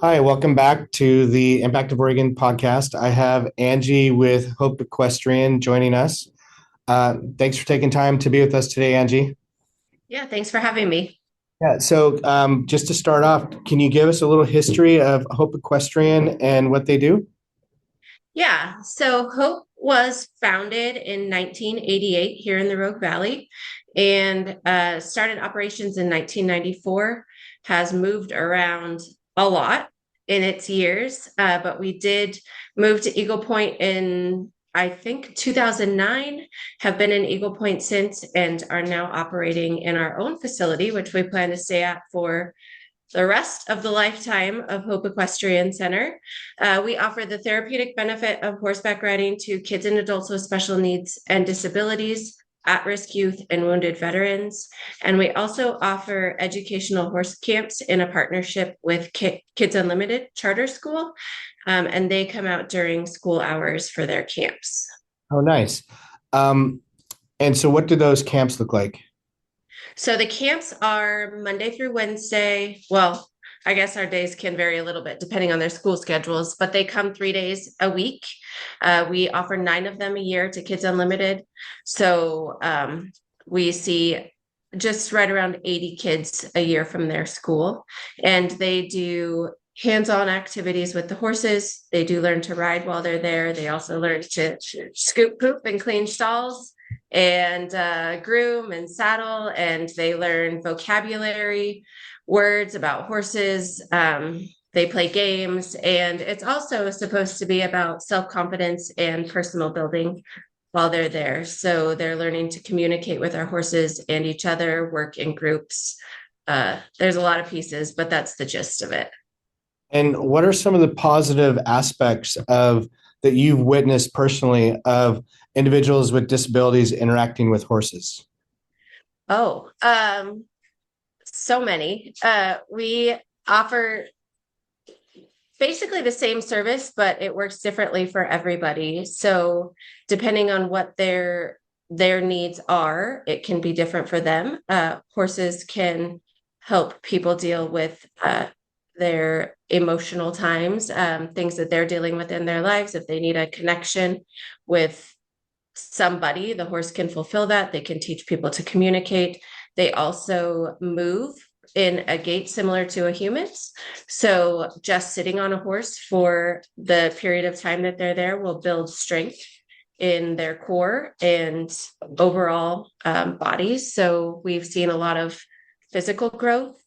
Hi, welcome back to the Impact of Oregon podcast. I have Angie with Hope Equestrian joining us. Thanks for taking time to be with us today, Angie. Yeah, thanks for having me. Yeah, so just to start off, can you give us a little history of Hope Equestrian and what they do? Yeah, so Hope was founded in 1988 here in the Rogue Valley and started operations in 1994, has moved around a lot in its years, but we did move to Eagle Point in, I think, 2009, have been in Eagle Point since, and are now operating in our own facility, which we plan to stay at for the rest of the lifetime of Hope Equestrian Center. We offer the therapeutic benefit of horseback riding to kids and adults with special needs and disabilities, at-risk youth, and wounded veterans. And we also offer educational horse camps in a partnership with Kids Unlimited Charter School, and they come out during school hours for their camps. Oh, nice. Um, and so what do those camps look like? So the camps are Monday through Wednesday. Well, I guess our days can vary a little bit depending on their school schedules, but they come 3 days a week. We offer 9 of them a year to Kids Unlimited. So we see just right around 80 kids a year from their school. And they do hands-on activities with the horses. They do learn to ride while they're there. They also learn to scoop poop and clean stalls and groom and saddle, and they learn vocabulary, words about horses. They play games, and it's also supposed to be about self-confidence and personal building while they're there. So they're learning to communicate with our horses and each other, work in groups. There's a lot of pieces, but that's the gist of it. And what are some of the positive aspects of that you've witnessed personally of individuals with disabilities interacting with horses? Oh, so many. We offer basically the same service, but it works differently for everybody. So depending on what their needs are, it can be different for them. Horses can help people deal with their emotional times, things that they're dealing with in their lives. If they need a connection with somebody, the horse can fulfill that. They can teach people to communicate. They also move in a gait similar to a human's. So just sitting on a horse for the period of time that they're there will build strength in their core and overall bodies. So we've seen a lot of physical growth.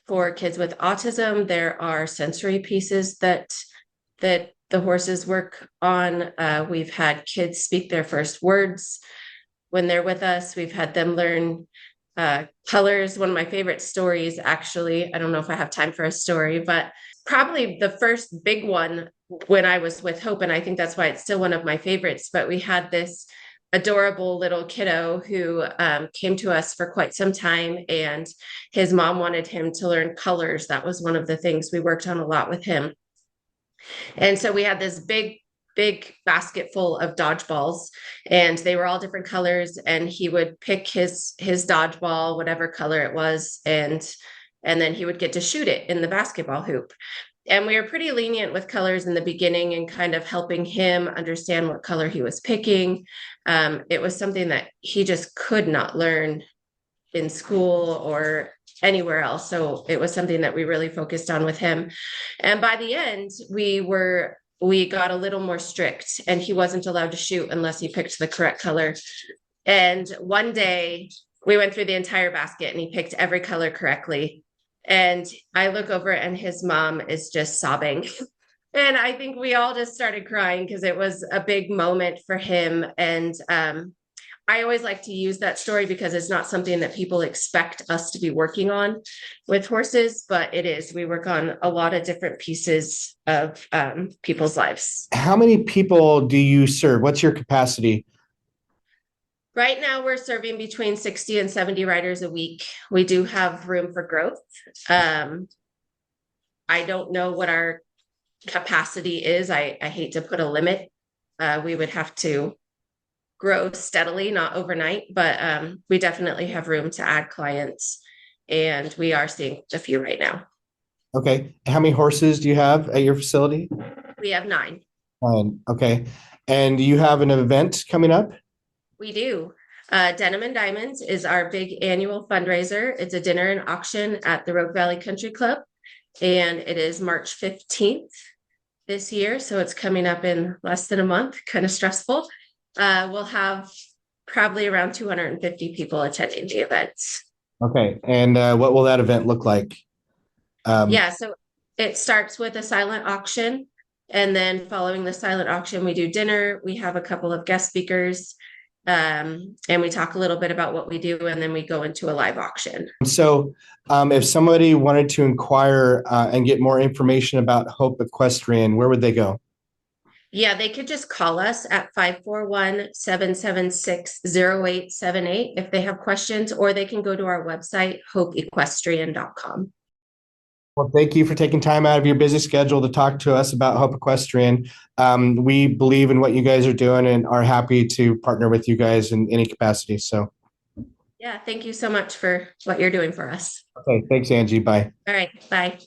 For kids with autism, there are sensory pieces that the horses work on. We've had kids speak their first words when they're with us. We've had them learn colors. One of my favorite stories, actually, I don't know if I have time for a story, but probably the first big one when I was with Hope, and I think that's why it's still one of my favorites. But we had this adorable little kiddo who came to us for quite some time, and his mom wanted him to learn colors. That was one of the things we worked on a lot with him. And so we had this big basket full of dodgeballs, and they were all different colors, and he would pick his dodgeball, whatever color it was, and then he would get to shoot it in the basketball hoop. And we were pretty lenient with colors in the beginning and kind of helping him understand what color he was picking. It was something that he just could not learn in school or anywhere else. So it was something that we really focused on with him. And by the end, we got a little more strict, and he wasn't allowed to shoot unless he picked the correct color. And one day we went through the entire basket and he picked every color correctly. And I look over and his mom is just sobbing. And I think we all just started crying because it was a big moment for him. And I always like to use that story because it's not something that people expect us to be working on with horses, but it is. We work on a lot of different pieces of people's lives. How many people do you serve? What's your capacity? Right now, we're serving between 60 and 70 riders a week. We do have room for growth. Um, I don't know what our capacity is. I hate to put a limit. We would have to grow steadily, not overnight, but we definitely have room to add clients, and we are seeing a few right now. Okay. How many horses do you have at your facility? We have 9. Okay. And you have an event coming up? We do. Denim and Diamonds is our big annual fundraiser. It's a dinner and auction at the Rogue Valley Country Club, and it is March 15th this year. So it's coming up in less than a month, kind of stressful. We'll have probably around 250 people attending the events. Okay. And what will that event look like? Yeah, so it starts with a silent auction. And then following the silent auction, we do dinner. We have a couple of guest speakers. And we talk a little bit about what we do, and then we go into a live auction. So if somebody wanted to inquire and get more information about Hope Equestrian, where would they go? Yeah, they could just call us at 541-776-0878 if they have questions, or they can go to our website, hopeequestrian.com. Well, thank you for taking time out of your busy schedule to talk to us about Hope Equestrian. We believe in what you guys are doing and are happy to partner with you guys in any capacity. So, Yeah, thank you so much for what you're doing for us. okay, thanks, Angie. Bye. All right, bye.